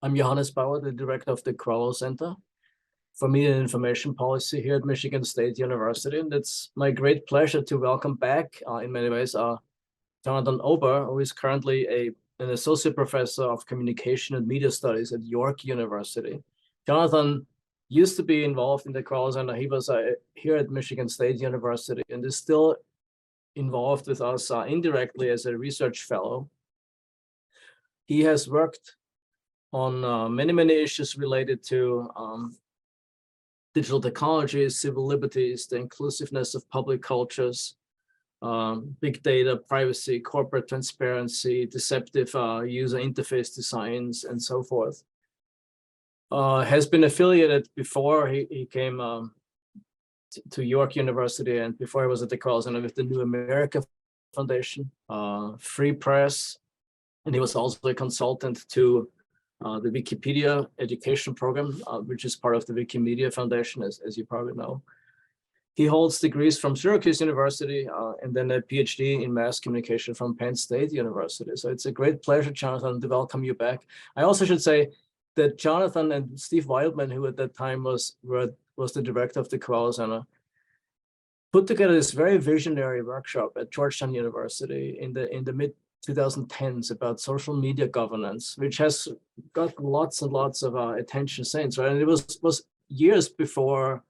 I'm Johannes Bauer, the director of the Quello Center for Media and Information Policy here at Michigan State University. And it's my great pleasure to welcome back, in many ways, Jonathan Obar, who is currently an associate professor of communication and media studies at York University. Jonathan used to be involved in the Quello Center. He was here at Michigan State University and is still involved with us indirectly as a research fellow. He has worked on many issues related to digital technologies, civil liberties, the inclusiveness of public cultures, big data, privacy, corporate transparency, deceptive user interface designs, and so forth. Has been affiliated before he came to York University, and before he was at the Quello Center with the New America Foundation, Free Press, and he was also a consultant to the Wikipedia education program, which is part of the Wikimedia Foundation, as you probably know. He holds degrees from Syracuse University and then a PhD in mass communication from Penn State University. So it's a great pleasure, Jonathan, to welcome you back. I also should say that Jonathan and Steve Wildman, who at that time was the director of the Quello Center, put together this very visionary workshop at Georgetown University in the mid 2010s about social media governance, which has got lots and lots of attention since, right? And it was years before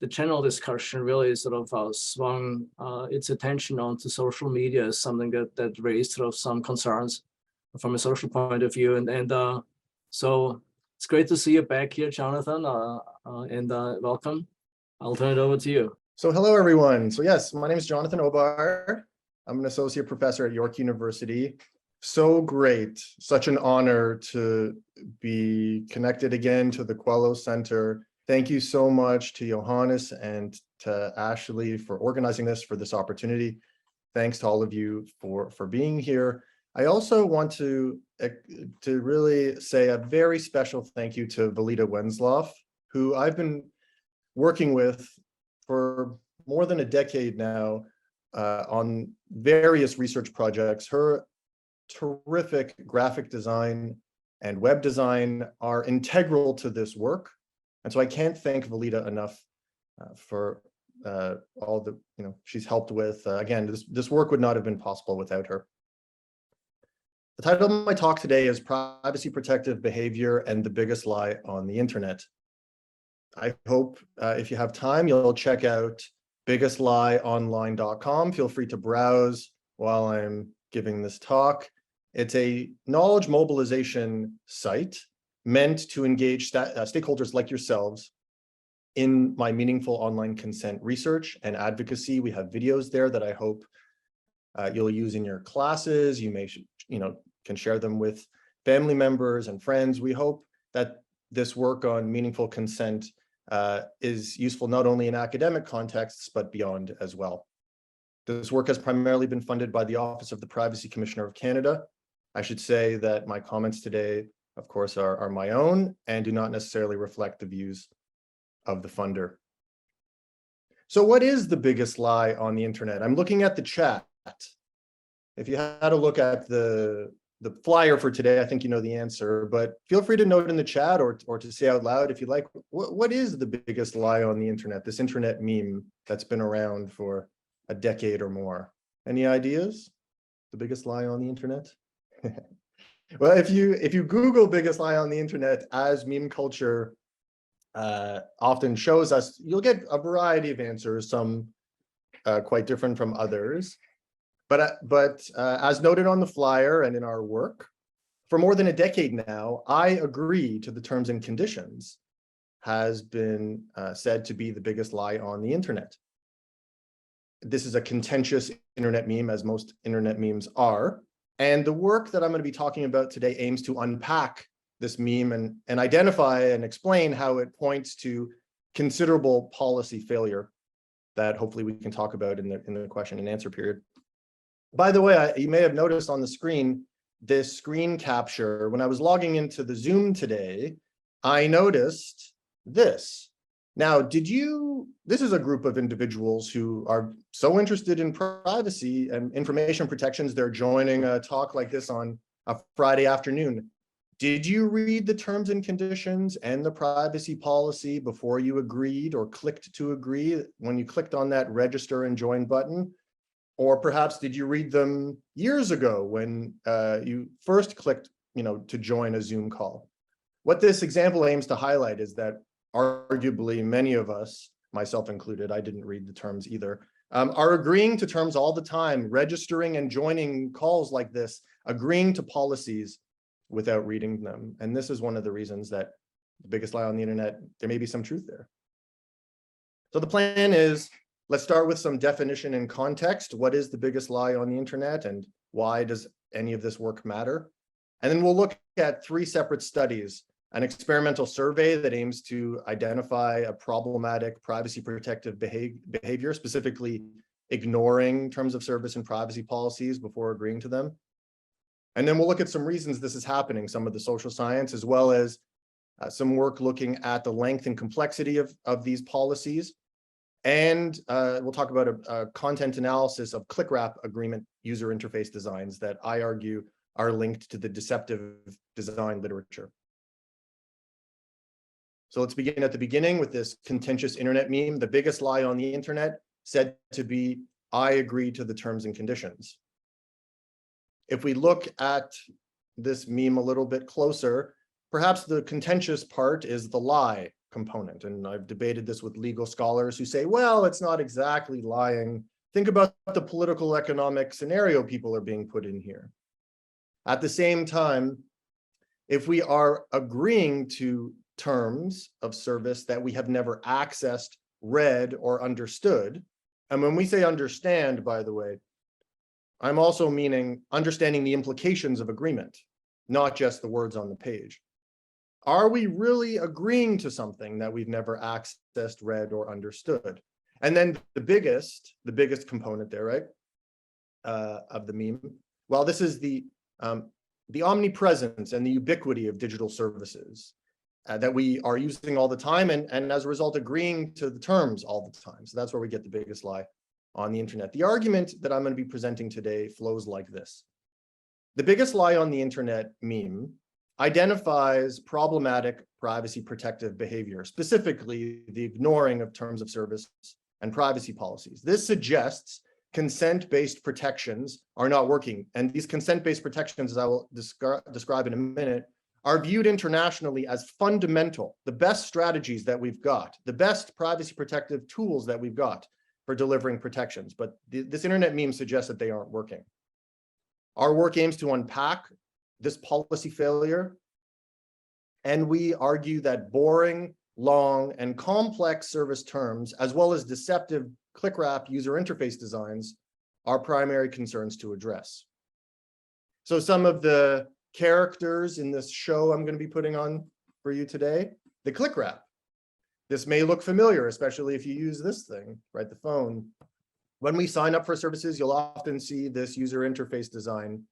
the general discussion really sort of swung its attention onto social media as something that raised sort of some concerns from a social point of view. And so it's great to see you back here, Jonathan, and welcome. I'll turn it over to you. So hello, everyone. So yes, my name is Jonathan Obar. I'm an associate professor at York University. So great, such an honor to be connected again to the Quello Center. Thank you so much to Johannes and to Ashley for organizing this, for this opportunity. Thanks to all of you for being here. I also want to really say a very special thank you to Valita Wenzloff, who I've been working with for more than a decade now on various research projects. Her terrific graphic design and web design are integral to this work. And so I can't thank Valita enough for all the she's helped with. Again, this work would not have been possible without her. The title of my talk today is Privacy Protective Behavior and the Biggest Lie on the Internet. I hope if you have time, you'll check out biggestlyonline.com. Feel free to browse while I'm giving this talk. It's a knowledge mobilization site meant to engage stakeholders like yourselves in my meaningful online consent research and advocacy. We have videos there that I hope you'll use in your classes. You may, can share them with family members and friends. We hope that this work on meaningful consent is useful not only in academic contexts, but beyond as well. This work has primarily been funded by the Office of the Privacy Commissioner of Canada. I should say that my comments today, of course, are my own and do not necessarily reflect the views of the funder. So what is the biggest lie on the internet? I'm looking at the chat. If you had a look at the flyer for today, I think you know the answer, but feel free to note in the chat or to say out loud if you like, what is the biggest lie on the internet, this internet meme that's been around for a decade or more? Any ideas? The biggest lie on the internet? Well, if you Google biggest lie on the internet, as meme culture often shows us, you'll get a variety of answers, some quite different from others. But as noted on the flyer and in our work, for more than a decade now, I agree to the terms and conditions has been said to be the biggest lie on the internet. This is a contentious internet meme, as most internet memes are. And the work that I'm going to be talking about today aims to unpack this meme and identify and explain how it points to considerable policy failure that hopefully we can talk about in the question and answer period. By the way, you may have noticed on the screen, this screen capture. When I was logging into the Zoom today, I noticed this. Now, this is a group of individuals who are so interested in privacy and information protections, they're joining a talk like this on a Friday afternoon. Did you read the terms and conditions and the privacy policy before you agreed or clicked to agree when you clicked on that register and join button? Or perhaps did you read them years ago when you first clicked, to join a Zoom call? What this example aims to highlight is that arguably many of us, myself included, I didn't read the terms either, are agreeing to terms all the time, registering and joining calls like this, agreeing to policies without reading them. And this is one of the reasons that the biggest lie on the internet, there may be some truth there. So the plan is, let's start with some definition and context. What is the biggest lie on the internet and why does any of this work matter? And then we'll look at 3 separate studies, an experimental survey that aims to identify a problematic privacy protective behavior, specifically ignoring terms of service and privacy policies before agreeing to them. And then we'll look at some reasons this is happening, some of the social science, as well as some work looking at the length and complexity of these policies. And we'll talk about a content analysis of clickwrap agreement user interface designs that I argue are linked to the deceptive design literature. So let's begin at the beginning with this contentious internet meme. The biggest lie on the internet said to be, I agree to the terms and conditions. If we look at this meme a little bit closer, perhaps the contentious part is the lie component. And I've debated this with legal scholars who say, well, it's not exactly lying. Think about the political economic scenario people are being put in here. At the same time, if we are agreeing to terms of service that we have never accessed, read, or understood, and when we say understand, by the way, I'm also meaning understanding the implications of agreement, not just the words on the page. Are we really agreeing to something that we've never accessed, read, or understood? And then the biggest component there, right, of the meme, well, this is the omnipresence and the ubiquity of digital services that we are using all the time, and as a result, agreeing to the terms all the time. So that's where we get the biggest lie on the internet. The argument that I'm going to be presenting today flows like this. The biggest lie on the internet meme identifies problematic privacy protective behavior, specifically the ignoring of terms of service and privacy policies. This suggests consent-based protections are not working. And these consent-based protections, as I will describe in a minute, are viewed internationally as fundamental, the best strategies that we've got, the best privacy protective tools that we've got for delivering protections. But this internet meme suggests that they aren't working. Our work aims to unpack this policy failure, and we argue that boring, long, and complex service terms, as well as deceptive clickwrap user interface designs, are primary concerns to address. So some of the characters in this show I'm going to be putting on for you today, the clickwrap. This may look familiar, especially if you use this thing, right, the phone. When we sign up for services, you'll often see this user interface design.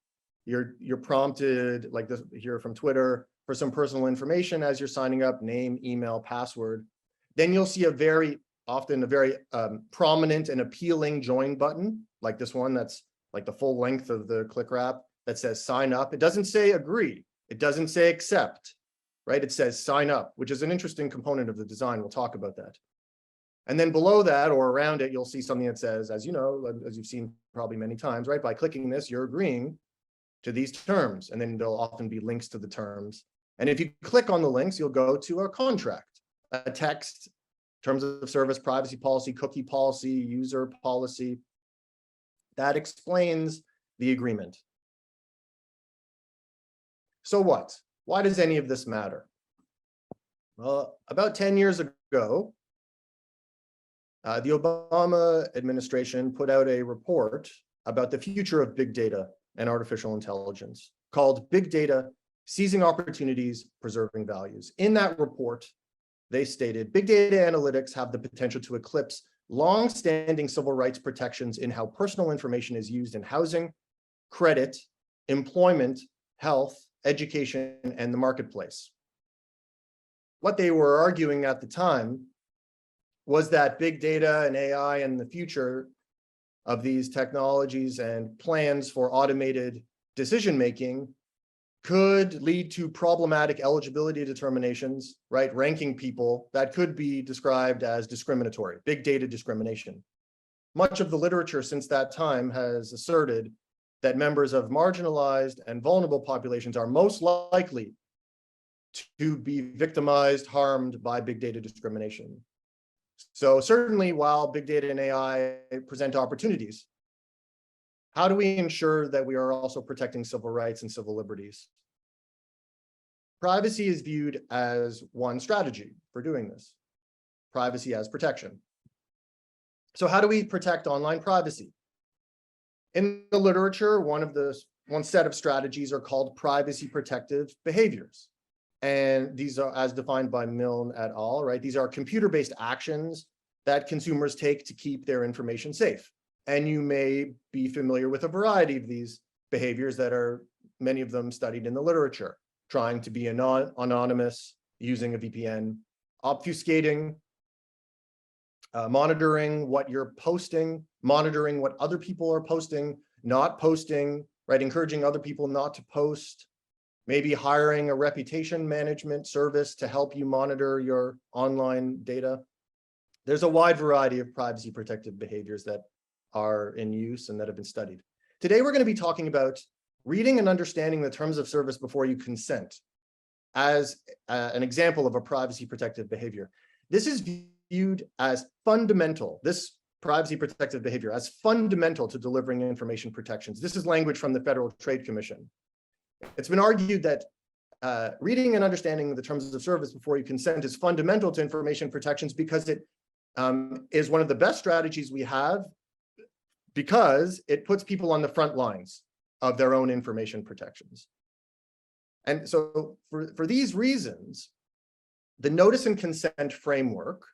You're prompted, like this here from Twitter, for some personal information as you're signing up, name, email, password. Then you'll see often a very prominent and appealing join button, like this one that's like the full length of the clickwrap that says sign up. It doesn't say agree. It doesn't say accept, right? It says sign up, which is an interesting component of the design. We'll talk about that. And then below that or around it, you'll see something that says, as you know, as you've seen probably many times, right? By clicking this, you're agreeing to these terms. And then there'll often be links to the terms. And if you click on the links, you'll go to a contract, a text, terms of service, privacy policy, cookie policy, user policy, that explains the agreement. So what? Why does any of this matter? Well, about 10 years ago, the Obama administration put out a report about the future of big data and artificial intelligence called Big Data: Seizing Opportunities, Preserving Values. In that report, they stated, big data analytics have the potential to eclipse long-standing civil rights protections in how personal information is used in housing, credit, employment, health, education, and the marketplace. What they were arguing at the time was that big data and AI and the future of these technologies and plans for automated decision-making could lead to problematic eligibility determinations, right? Ranking people that could be described as discriminatory, big data discrimination. Much of the literature since that time has asserted that members of marginalized and vulnerable populations are most likely to be victimized, harmed by big data discrimination. So certainly, while big data and AI present opportunities, how do we ensure that we are also protecting civil rights and civil liberties? Privacy is viewed as one strategy for doing this. Privacy as protection. So how do we protect online privacy? In the literature, one set of strategies are called privacy protective behaviors. And these are as defined by Milne et al., right? These are computer-based actions that consumers take to keep their information safe. And you may be familiar with a variety of these behaviors that are, many of them studied in the literature, trying to be anonymous, using a VPN, obfuscating, monitoring what you're posting, monitoring what other people are posting, not posting, right? Encouraging other people not to post, maybe hiring a reputation management service to help you monitor your online data. There's a wide variety of privacy protective behaviors that are in use and that have been studied. Today, we're going to be talking about reading and understanding the terms of service before you consent as an example of a privacy protective behavior. This is viewed as fundamental, this privacy protective behavior as fundamental to delivering information protections. This is language from the Federal Trade Commission. It's been argued that reading and understanding the terms of service before you consent is fundamental to information protections because it is one of the best strategies we have, because it puts people on the front lines of their own information protections. And so for these reasons, the notice and consent framework,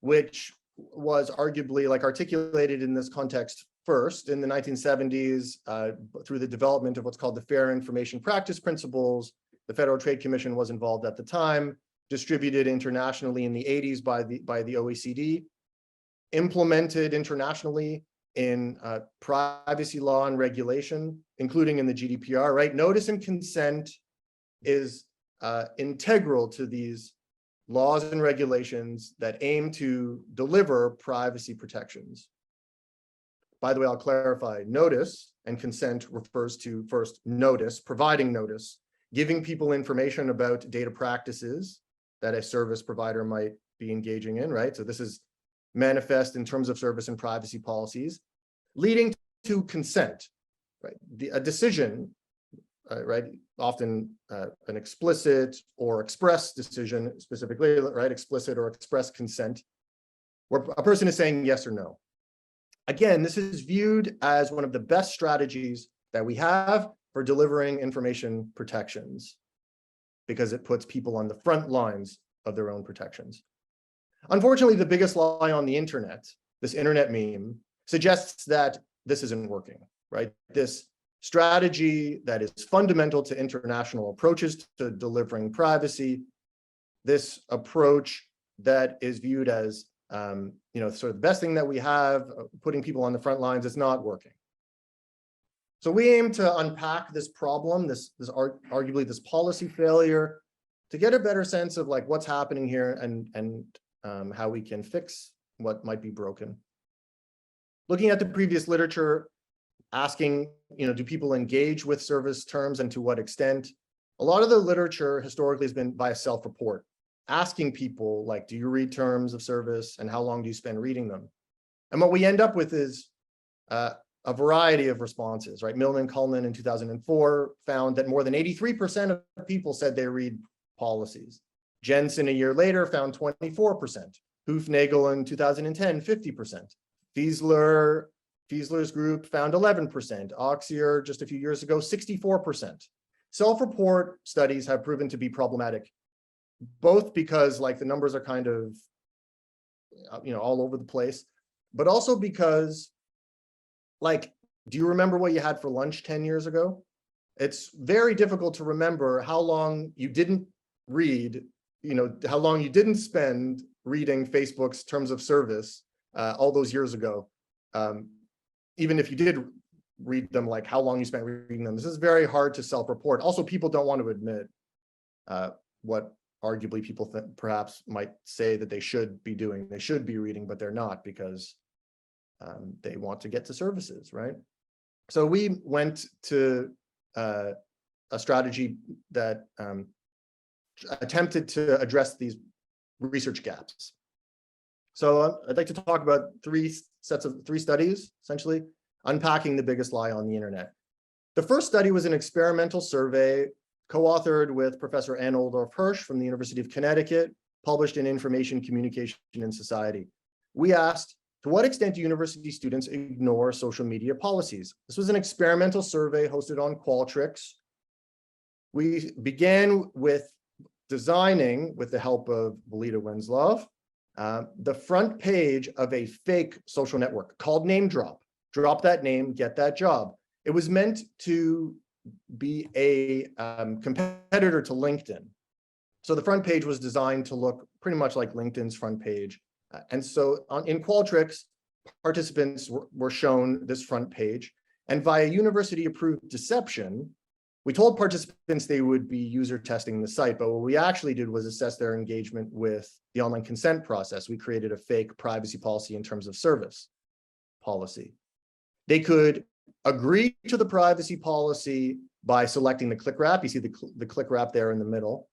which was arguably articulated in this context first in the 1970s through the development of what's called the Fair Information Practice Principles. The Federal Trade Commission was involved at the time, distributed internationally in the 80s by the OECD, implemented internationally in privacy law and regulation, including in the GDPR, right? Notice and consent is integral to these laws and regulations that aim to deliver privacy protections. By the way, I'll clarify, notice and consent refers to, first, notice, providing notice, giving people information about data practices that a service provider might be engaging in, right? So this is manifest in terms of service and privacy policies, leading to consent, right? A decision, right? Often an explicit or express decision, specifically, right? Explicit or express consent, where a person is saying yes or no. Again, this is viewed as one of the best strategies that we have for delivering information protections, because it puts people on the front lines of their own protections. Unfortunately, the biggest lie on the internet, this internet meme, suggests that this isn't working, right? This strategy that is fundamental to international approaches to delivering privacy, this approach that is viewed as sort of the best thing that we have, putting people on the front lines, is not working. So we aim to unpack this problem, arguably this policy failure, to get a better sense of what's happening here and how we can fix what might be broken. Looking at the previous literature, asking, do people engage with service terms and to what extent? A lot of the literature historically has been by a self-report, asking people do you read terms of service and how long do you spend reading them? And what we end up with is a variety of responses, right? Milne and Cullen in 2004 found that more than 83% of people said they read policies. Jensen a year later found 24%. Hoofnagel in 2010, 50%. Fiesler's group found 11%. Oxier just a few years ago, 64%. Self-report studies have proven to be problematic, both because the numbers are kind of all over the place, but also because do you remember what you had for lunch 10 years ago? It's very difficult to remember how long you didn't read, how long you didn't spend reading Facebook's terms of service all those years ago. Even if you did read them, like how long you spent reading them. This is very hard to self-report. Also, people don't want to admit what arguably people perhaps might say that they should be doing. They should be reading, but they're not, because they want to get to services, right? So we went to a strategy that attempted to address these research gaps. So I'd like to talk about three studies, essentially, unpacking the biggest lie on the internet. The first study was an experimental survey co-authored with Professor Ann Oldorf Hirsch from the University of Connecticut, published in Information, Communication, and Society. We asked, to what extent do university students ignore social media policies? This was an experimental survey hosted on Qualtrics. We began with designing, with the help of Belita Wenslov, the front page of a fake social network called Name Drop. Drop that name, get that job. It was meant to be a competitor to LinkedIn. So the front page was designed to look pretty much like LinkedIn's front page. And so in Qualtrics, participants were shown this front page. And via university-approved deception, we told participants they would be user testing the site, but what we actually did was assess their engagement with the online consent process. We created a fake privacy policy in terms of service policy. They could agree to the privacy policy by selecting the clickwrap. You see the clickwrap there in the middle.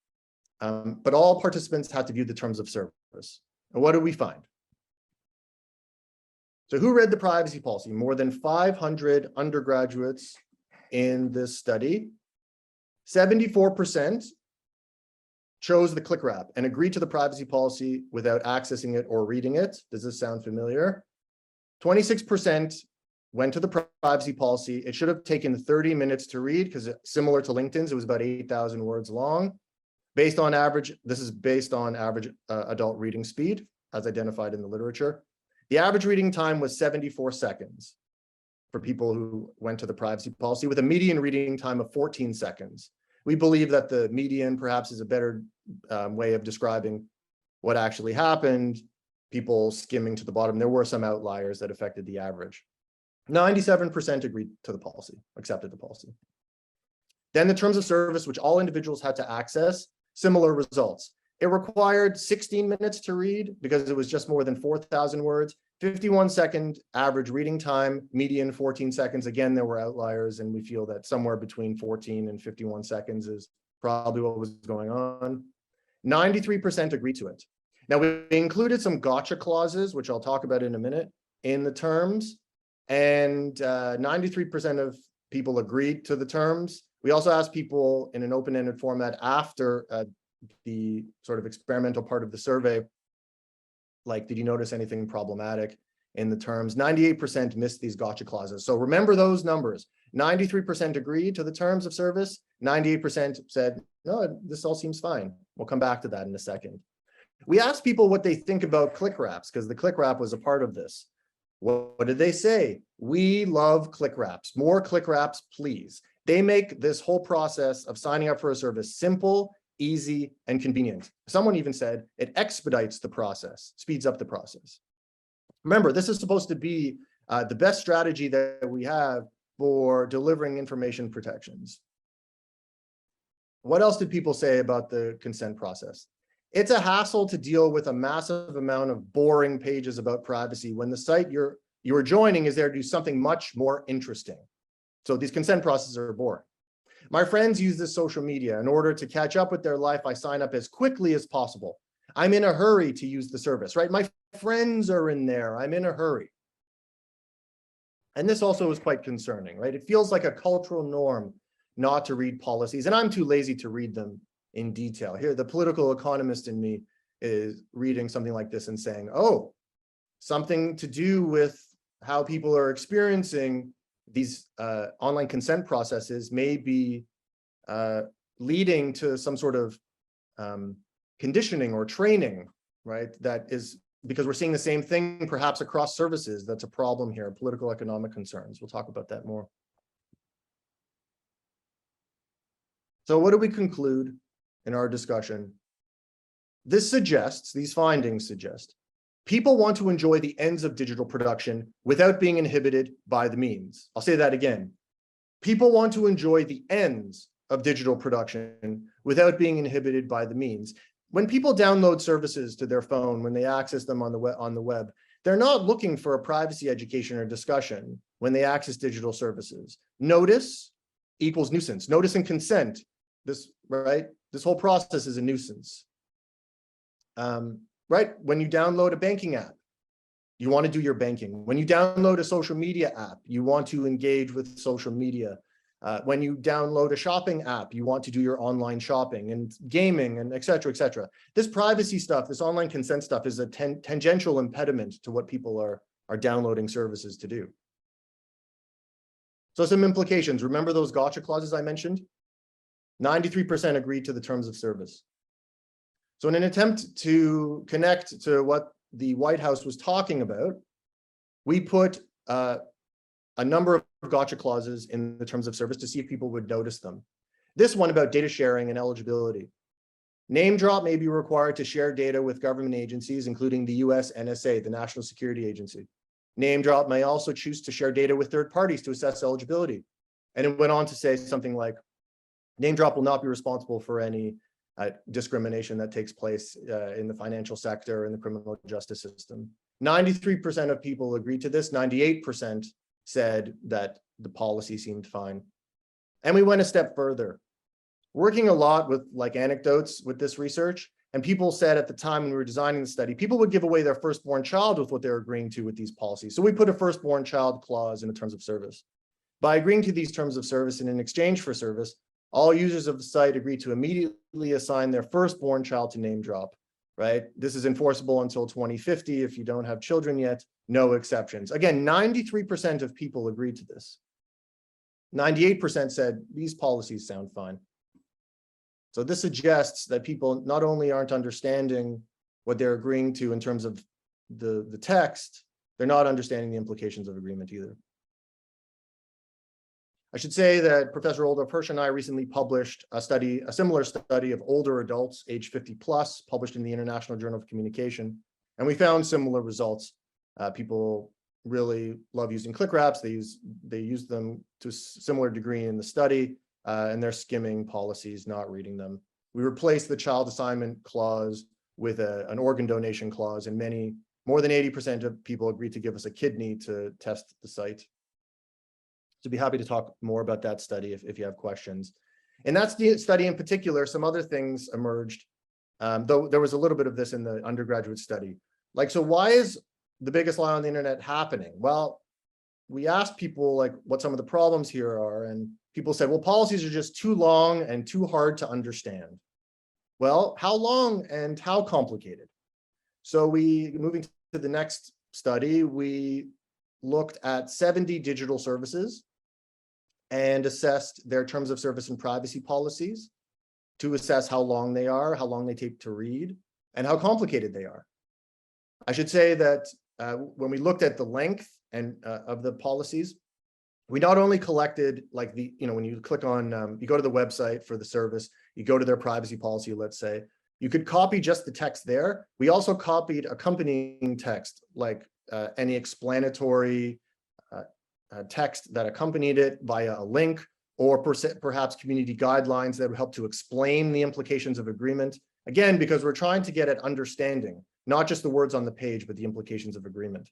But all participants had to view the terms of service. And what did we find? So who read the privacy policy? More than 500 undergraduates in this study. 74% chose the clickwrap and agreed to the privacy policy without accessing it or reading it. Does this sound familiar? 26% went to the privacy policy. It should have taken 30 minutes to read because similar to LinkedIn's, it was about 8,000 words long. Based on average, this is based on average adult reading speed as identified in the literature. The average reading time was 74 seconds for people who went to the privacy policy, with a median reading time of 14 seconds. We believe that the median perhaps is a better way of describing what actually happened, people skimming to the bottom. There were some outliers that affected the average. 97% agreed to the policy, accepted the policy. Then the terms of service, which all individuals had to access, similar results. It required 16 minutes to read because it was just more than 4,000 words, 51-second average reading time, median 14 seconds. Again, there were outliers, and we feel that somewhere between 14 and 51 seconds is probably what was going on. 93% agreed to it. Now, we included some gotcha clauses, which I'll talk about in a minute, in the terms, and 93% of people agreed to the terms. We also asked people in an open-ended format after the sort of experimental part of the survey, like, did you notice anything problematic in the terms? 98% missed these gotcha clauses. So remember those numbers. 93% agreed to the terms of service. 98% said, no, this all seems fine. We'll come back to that in a second. We asked people what they think about clickwraps, because the clickwrap was a part of this. What did they say? We love clickwraps. More clickwraps, please. They make this whole process of signing up for a service simple, easy, and convenient. Someone even said it expedites the process, speeds up the process. Remember, this is supposed to be the best strategy that we have for delivering information protections. What else did people say about the consent process? It's a hassle to deal with a massive amount of boring pages about privacy when the site you're joining is there to do something much more interesting. So these consent processes are boring. My friends use this social media. In order to catch up with their life, I sign up as quickly as possible. I'm in a hurry to use the service, right? My friends are in there. I'm in a hurry. And this also is quite concerning, right? It feels like a cultural norm not to read policies, and I'm too lazy to read them in detail. Here, the political economist in me is reading something like this and saying, oh, something to do with how people are experiencing these online consent processes may be leading to some sort of conditioning or training, right? That is because we're seeing the same thing perhaps across services. That's a problem here, political economic concerns. We'll talk about that more. So what do we conclude in our discussion? This suggests, these findings suggest, People want to enjoy the ends of digital production without being inhibited by the means. I'll say that again. People want to enjoy the ends of digital production without being inhibited by the means. When people download services to their phone, when they access them on the web, they're not looking for a privacy education or discussion when they access digital services. Notice equals nuisance. Notice and consent. This whole process is a nuisance. Right? When you download a banking app, you want to do your banking. When you download a social media app, you want to engage with social media. When you download a shopping app, you want to do your online shopping and gaming and et cetera, et cetera. This privacy stuff, this online consent stuff is a tangential impediment to what people are downloading services to do. So some implications. Remember those gotcha clauses I mentioned? 93% agreed to the terms of service. So in an attempt to connect to what the White House was talking about, we put a number of gotcha clauses in the terms of service to see if people would notice them. This one about data sharing and eligibility. Name drop may be required to share data with government agencies, including the US NSA, the National Security Agency. Name drop may also choose to share data with third parties to assess eligibility. And it went on to say something like, name drop will not be responsible for any discrimination that takes place in the financial sector and the criminal justice system. 93% of people agreed to this. 98% said that the policy seemed fine. And we went a step further, working a lot with anecdotes with this research. And people said at the time when we were designing the study, people would give away their firstborn child with what they're agreeing to with these policies. So we put a firstborn child clause in the terms of service. By agreeing to these terms of service and in exchange for service, all users of the site agree to immediately assign their firstborn child to name drop, right? This is enforceable until 2050. If you don't have children yet, no exceptions. Again, 93% of people agreed to this. 98% said these policies sound fine. So this suggests that people not only aren't understanding what they're agreeing to in terms of the text, they're not understanding the implications of agreement either. I should say that Professor Oldorf Hirsch and I recently published a similar study of older adults, age 50 plus, published in the International Journal of Communication. And we found similar results. People really love using clickwraps. They use them to a similar degree in the study, and they're skimming policies, not reading them. We replaced the child assignment clause with an organ donation clause, and more than 80% of people agreed to give us a kidney to test the site. So be happy to talk more about that study if you have questions. In that study in particular, some other things emerged, though there was a little bit of this in the undergraduate study. So why is the biggest lie on the internet happening? Well, we asked people what some of the problems here are, and people said, well, policies are just too long and too hard to understand. Well, how long and how complicated? So moving to the next study, we looked at 70 digital services and assessed their terms of service and privacy policies to assess how long they are, how long they take to read, and how complicated they are. I should say that when we looked at the length of the policies, we not only collected when you click on, you go to the website for the service, you go to their privacy policy, let's say, you could copy just the text there. We also copied accompanying text, any explanatory text that accompanied it via a link, or perhaps community guidelines that would help to explain the implications of agreement. Again, because we're trying to get at understanding, not just the words on the page, but the implications of agreement.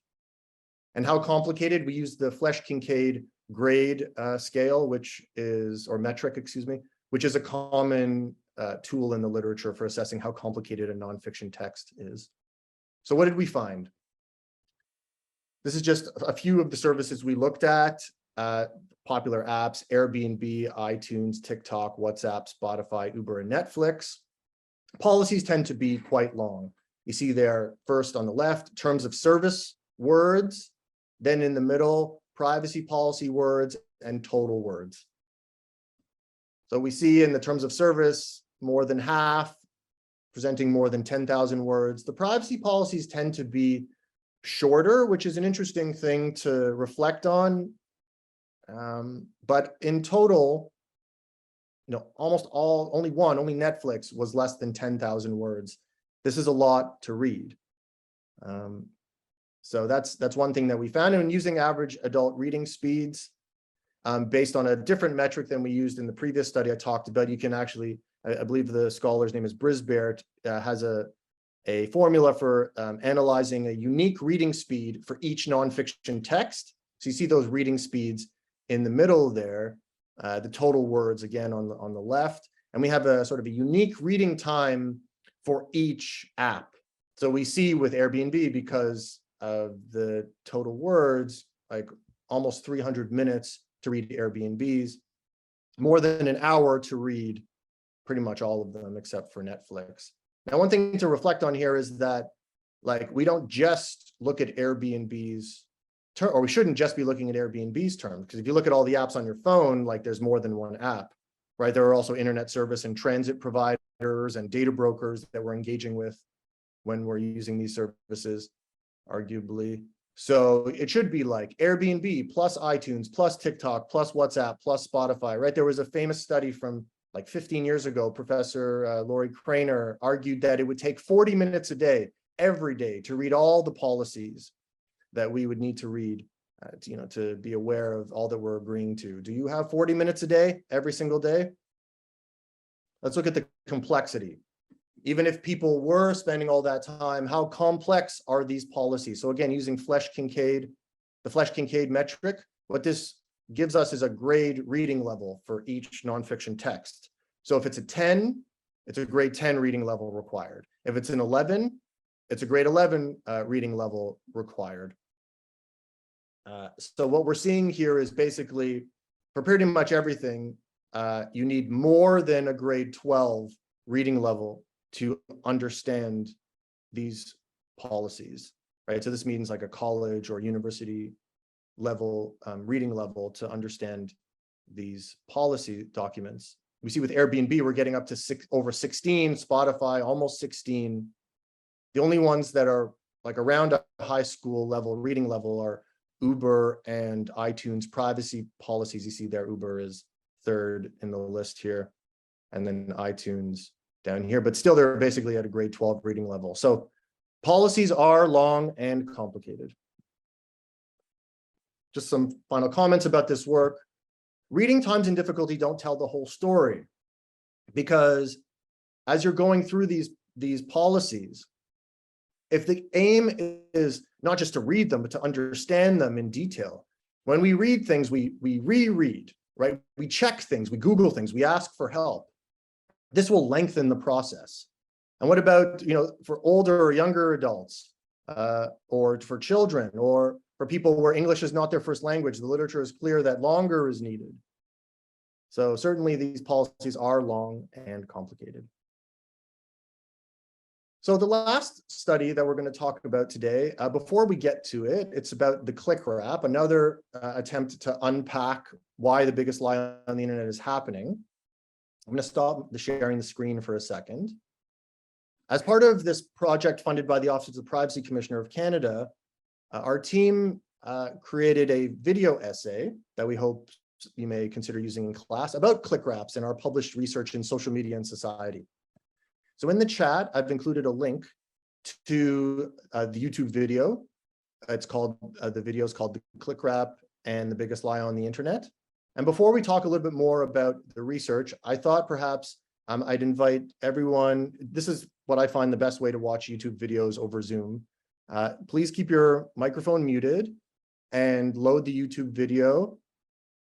And how complicated? We use the Flesch-Kincaid grade scale, or metric, excuse me, which is a common tool in the literature for assessing how complicated a nonfiction text is. So what did we find? This is just a few of the services we looked at, popular apps, Airbnb, iTunes, TikTok, WhatsApp, Spotify, Uber, and Netflix. Policies tend to be quite long. You see there first on the left, terms of service words, then in the middle, privacy policy words and total words. So we see in the terms of service, more than half, presenting more than 10,000 words. The privacy policies tend to be shorter, which is an interesting thing to reflect on. But in total, only Netflix was less than 10,000 words. This is a lot to read. So that's one thing that we found. And using average adult reading speeds, based on a different metric than we used in the previous study I talked about, you can actually, I believe the scholar's name is Brisbert, has a formula for analyzing a unique reading speed for each nonfiction text. So you see those reading speeds in the middle there, the total words again on the left, and we have a sort of a unique reading time for each app. So we see with Airbnb, because of the total words, like almost 300 minutes to read Airbnbs, more than an hour to read pretty much all of them except for Netflix. Now, one thing to reflect on here is that, like, we don't just look at Airbnb's term, or we shouldn't just be looking at Airbnb's terms, because if you look at all the apps on your phone, like there's more than one app, right? There are also internet service and transit providers and data brokers that we're engaging with when we're using these services, arguably. So it should be like Airbnb plus iTunes plus TikTok plus WhatsApp plus Spotify, right? There was a famous study from like 15 years ago. Professor Lori Craner argued that it would take 40 minutes a day, every day, to read all the policies that we would need to read, to be aware of all that we're agreeing to. Do you have 40 minutes a day, every single day? Let's look at the complexity. Even if people were spending all that time, how complex are these policies? So again, using the Flesch-Kincaid metric, what this gives us is a grade reading level for each nonfiction text. So if it's a 10, it's a grade 10 reading level required. If it's an 11, it's a grade 11 reading level required. So what we're seeing here is basically, for pretty much everything, you need more than a grade 12 reading level to understand these policies, right? So this means like a college or university level reading level to understand these policy documents. We see with Airbnb, we're getting up to over 16, Spotify, almost 16. The only ones that are like around a high school level, reading level, are Uber and iTunes privacy policies. You see there, Uber is third in the list here, and then iTunes down here, but still they're basically at a grade 12 reading level. So policies are long and complicated. Just some final comments about this work. Reading times and difficulty don't tell the whole story, because as you're going through these policies, if the aim is not just to read them, but to understand them in detail, when we read things, we reread, right? We check things, we Google things, we ask for help. This will lengthen the process. And what about, for older or younger adults, or for children, or for people where English is not their first language? The literature is clear that longer is needed. So certainly these policies are long and complicated. So the last study that we're going to talk about today, before we get to it, it's about the clickwrap, another attempt to unpack why the biggest lie on the internet is happening. I'm going to stop sharing the screen for a second. As part of this project funded by the Office of the Privacy Commissioner of Canada, our team created a video essay that we hope you may consider using in class about clickwraps in our published research in social media and society. So in the chat, I've included a link to the YouTube video. It's called, the video is called The Clickwrap and the Biggest Lie on the Internet. And before we talk a little bit more about the research, I thought perhaps I'd invite everyone. This is what I find the best way to watch YouTube videos over Zoom. Please keep your microphone muted and load the YouTube video.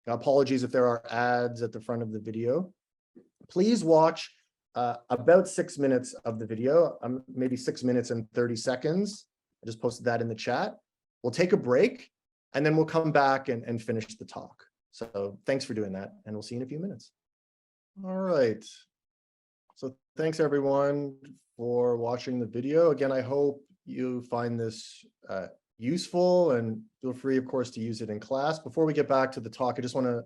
Apologies if there are ads at the front of the video. Please watch about 6 minutes of the video, maybe 6 minutes and 30 seconds. I just posted that in the chat. We'll take a break, and then we'll come back and finish the talk. So thanks for doing that, and we'll see you in a few minutes. All right. So thanks everyone for watching the video. Again, I hope you find this useful, and feel free, of course, to use it in class. Before we get back to the talk, I just want to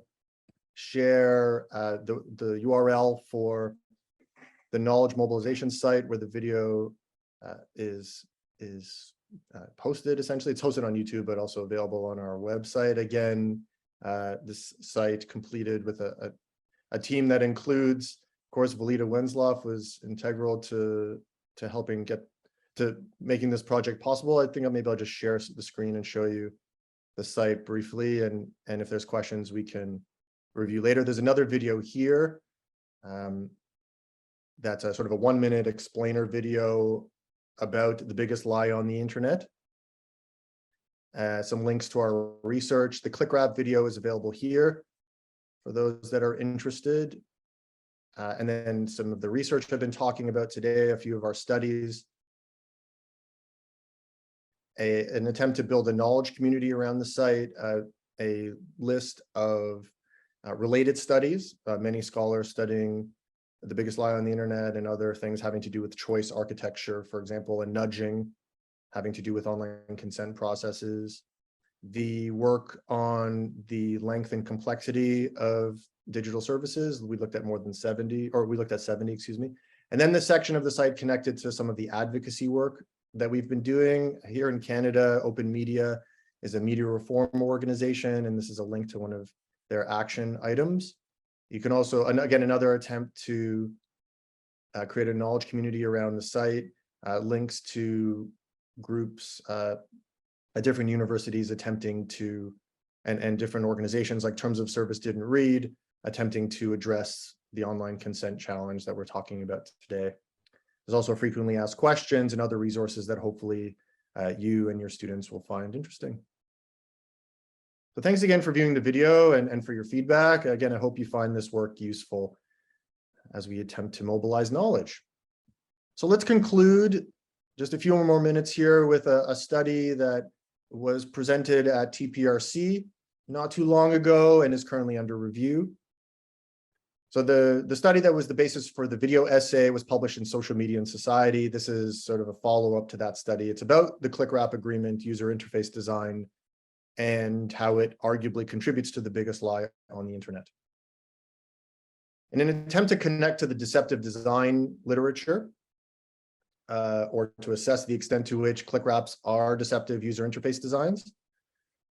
share the URL for the knowledge mobilization site where the video is posted. Essentially, it's hosted on YouTube, but also available on our website. Again, this site completed with a team that includes, of course, Valita Winsloff was integral to helping get to making this project possible. I think maybe I'll just share the screen and show you the site briefly, and if there's questions we can review later. There's another video here that's a sort of a 1-minute explainer video about the biggest lie on the internet. Some links to our research. The clickwrap video is available here for those that are interested. And then some of the research I've been talking about today, a few of our studies, an attempt to build a knowledge community around the site, a list of related studies, many scholars studying the biggest lie on the internet and other things having to do with choice architecture, for example, and nudging, having to do with online consent processes, the work on the length and complexity of digital services. We looked at more than 70, or we looked at 70, excuse me. And then the section of the site connected to some of the advocacy work that we've been doing here in Canada. Open Media is a media reform organization, and this is a link to one of their action items. You can also, and again, another attempt to create a knowledge community around the site, links to groups at different universities attempting to, and different organizations like Terms of Service Didn't Read, attempting to address the online consent challenge that we're talking about today. There's also frequently asked questions and other resources that hopefully you and your students will find interesting. So thanks again for viewing the video and for your feedback. Again, I hope you find this work useful as we attempt to mobilize knowledge. So let's conclude just a few more minutes here with a study that was presented at TPRC not too long ago and is currently under review. So the study that was the basis for the video essay was published in Social Media and Society. This is sort of a follow-up to that study. It's about the clickwrap agreement, user interface design, and how it arguably contributes to the biggest lie on the internet. In an attempt to connect to the deceptive design literature, or to assess the extent to which clickwraps are deceptive user interface designs,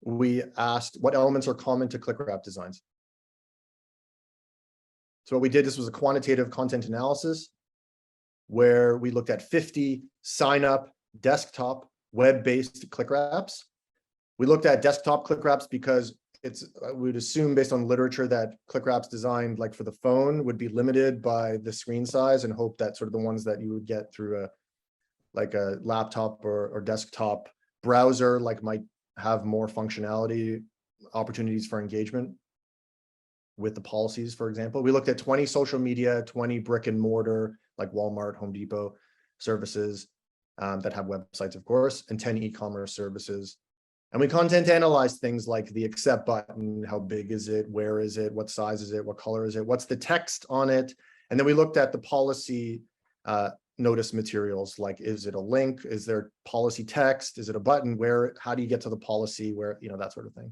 we asked what elements are common to clickwrap designs. So what we did, this was a quantitative content analysis where we looked at 50 sign-up, desktop, web-based clickwraps. We looked at desktop clickwraps because we'd assume based on literature that clickwraps designed like for the phone would be limited by the screen size, and hope that sort of the ones that you would get through a laptop or desktop browser might have more functionality, opportunities for engagement with the policies, for example. We looked at 20 social media, 20 brick and mortar, like Walmart, Home Depot services that have websites, of course, and 10 e-commerce services. And we content analyzed things like the accept button, how big is it, where is it, what size is it, what color is it, what's the text on it. And then we looked at the policy notice materials, like is it a link, is there policy text, is it a button, where, how do you get to the policy, where, that sort of thing.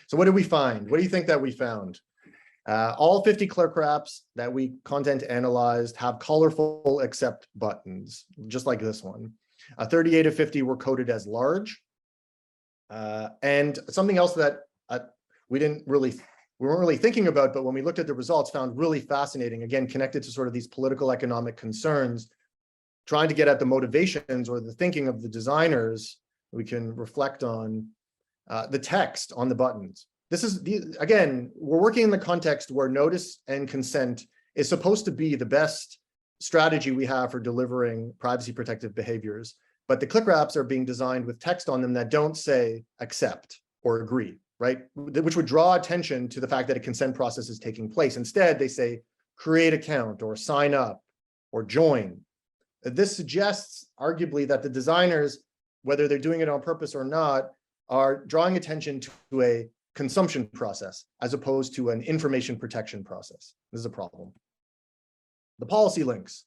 So what did we find? What do you think that we found? All 50 clickwraps that we content analyzed have colorful accept buttons, just like this one. 38 of 50 were coded as large. And something else that we weren't really thinking about, but when we looked at the results, found really fascinating, again, connected to sort of these political economic concerns, trying to get at the motivations or the thinking of the designers, we can reflect on the text on the buttons. This is, again, we're working in the context where notice and consent is supposed to be the best strategy we have for delivering privacy protective behaviors. But the clickwraps are being designed with text on them that don't say accept or agree, right? Which would draw attention to the fact that a consent process is taking place. Instead, they say create account or sign up or join. This suggests arguably that the designers, whether they're doing it on purpose or not, are drawing attention to a consumption process as opposed to an information protection process. This is a problem. The policy links.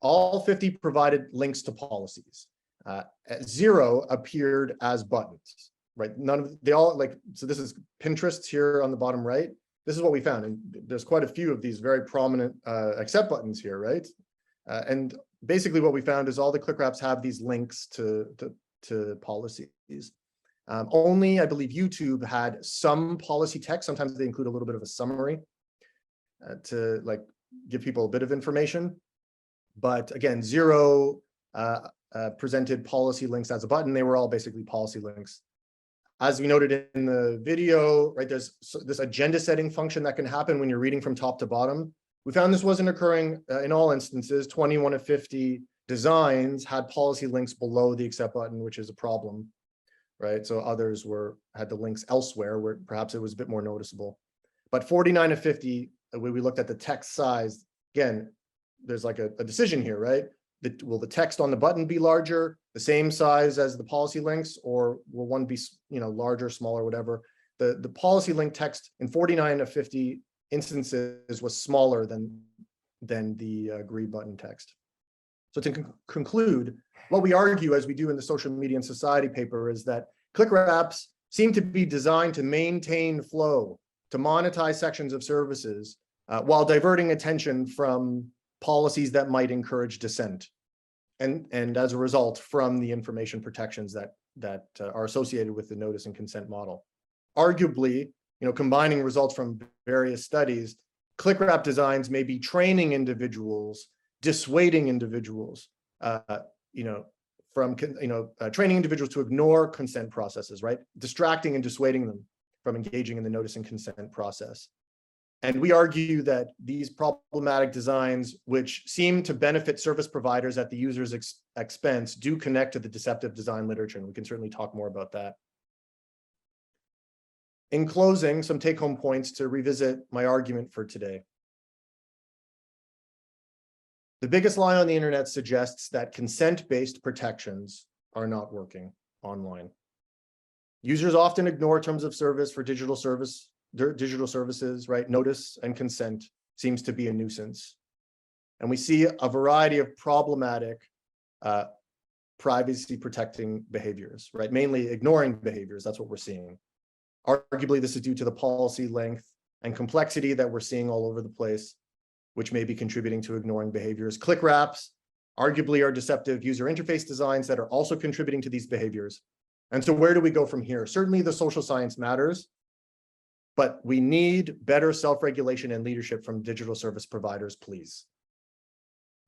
All 50 provided links to policies. 0 appeared as buttons, right? They all so this is Pinterest here on the bottom right. This is what we found. And there's quite a few of these very prominent accept buttons here, right? And basically what we found is all the clickwraps have these links to policies. Only, I believe, YouTube had some policy text. Sometimes they include a little bit of a summary to give people a bit of information. But again, 0 presented policy links as a button. They were all basically policy links. As we noted in the video, right, there's this agenda setting function that can happen when you're reading from top to bottom. We found this wasn't occurring in all instances. 21 of 50 designs had policy links below the accept button, which is a problem, right? So others had the links elsewhere where perhaps it was a bit more noticeable. But 49 of 50, when we looked at the text size, again, there's like a decision here, right? Will the text on the button be larger, the same size as the policy links, or will one be, larger, smaller, whatever? The policy link text in 49 of 50 instances was smaller than the agree button text. So to conclude, what we argue, as we do in the Social Media and Society paper, is that clickwraps seem to be designed to maintain flow, to monetize sections of services, while diverting attention from policies that might encourage dissent, and as a result, from the information protections that are associated with the notice and consent model. Arguably, combining results from various studies, clickwrap designs may be training individuals, dissuading individuals, training individuals to ignore consent processes, right? Distracting and dissuading them from engaging in the notice and consent process. And we argue that these problematic designs, which seem to benefit service providers at the user's expense, do connect to the deceptive design literature, and we can certainly talk more about that. In closing, some take-home points to revisit my argument for today. The biggest lie on the internet suggests that consent-based protections are not working online. Users often ignore terms of service for digital services, right? Notice and consent seems to be a nuisance. And we see a variety of problematic privacy protecting behaviors, right? Mainly ignoring behaviors, that's what we're seeing. Arguably, this is due to the policy length and complexity that we're seeing all over the place, which may be contributing to ignoring behaviors. Clickwraps arguably are deceptive user interface designs that are also contributing to these behaviors. And so where do we go from here? Certainly the social science matters, but we need better self-regulation and leadership from digital service providers, please.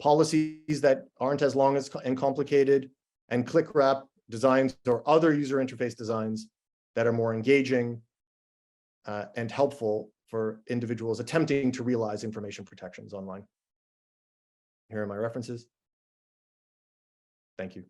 Policies that aren't as long and complicated, and clickwrap designs or other user interface designs that are more engaging and helpful for individuals attempting to realize information protections online. Here are my references. Thank you.